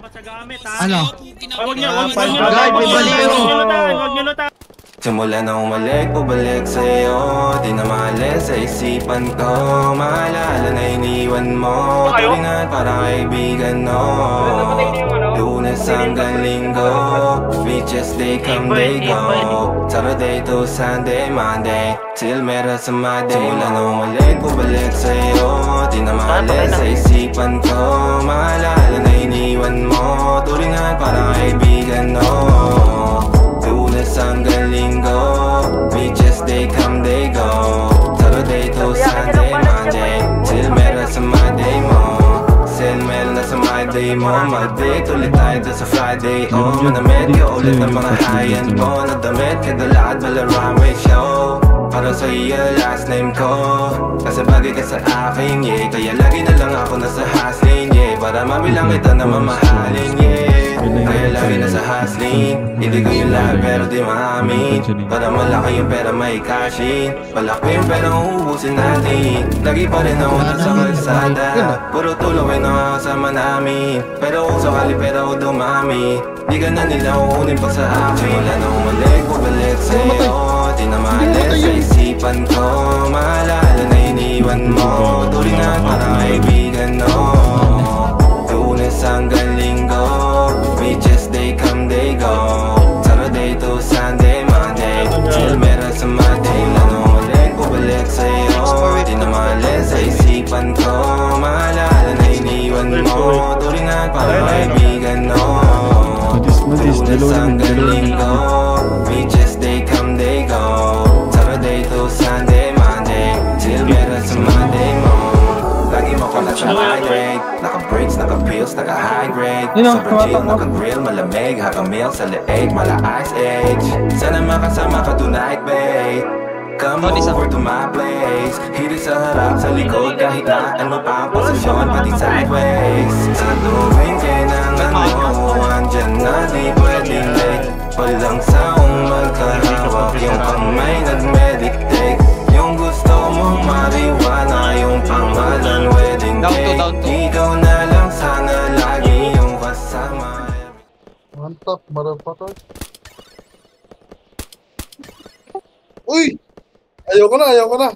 dapat sa gamit, ha? Ano? Huwag niyo lutan. Simula na umalik, bubalik sa'yo. Di na maalis sa isipan ko. Maalala na iniwan mo. Tulingan parang kaibigan, no. Lunes hanggang Linggo, beaches they come, they go. Saturday to Sunday, Monday, till meron sa Monday. Simula na umalik, bubalik sa'yo. Di na maalis sa isipan ko. Maalala na iniwan mo. Tulingan parang kaibigan, no. Lunes hanggang Linggo, beaches they come, they go. Saturday to Sunday, Monday, till meron sa Monday mo. Till meron na sa Monday mo. Monday, tuloy tayo doon sa Friday. Oh, manamit ka ulit ng mga high-end mo. Nadamit ka dalad, wala runway show. Para sa iyo, last name ko. Kasi bagay ka sa akin, yeah. Kaya lagi na lang ako nasa hustling, yeah. Para mabilang kita na mamahalin, yeah. Kaya lagi nasa hustling. Hindi ko yung lahat pero di maamin. Para malaki yung pera may cashin. Palaki yung pera uubusin natin. Lagi pa rin ako dun sa kalsada. Puro tulong ay nakakasama namin. Pero kung sakali pera ko dumami, di ka na nila uunin pa sa akin. Wala na umalik, bubalik sa'yo. Di na maalis sa isipan ko. Maalala na iniwan mo. Tulingan parang kaibigan, no. Lunes hanggang Linggo, beaches they come, they go. Saturday to Sunday, Monday, till meron sa Monday. Wala na umalik, bubalik sa'yo. Di na maalis sa isipan ko. Maalala na iniwan mo. Tulingan parang kaibigan, no. Lunes hanggang Linggo, beaches they come, they go. Saturday to Sunday, Monday, till meron sa Monday mo. Lagi mo ko nasa-hydrate. Naka-breaks, naka-pills, naka-high grade. Sobrang chill, naka-grill, malamig. Haka-meal sa leeg, mala-ice age. Sana makasama ka tonight, babe. Come over to my place. Hirit sa harap, sa likod. Kahit na ano pa ang posisyon, pati sideways. Sa tuwing kailangan mo, andyan na di pwedeng late. Walang saong magkahawak, yung kamay nag-meditate. Yung gusto mong mariwana, yung pangalan wedding cake. Ikaw na lang sana lagi yung kasama. Mantap, marapatas. Uy! Ayoko na, ayoko na.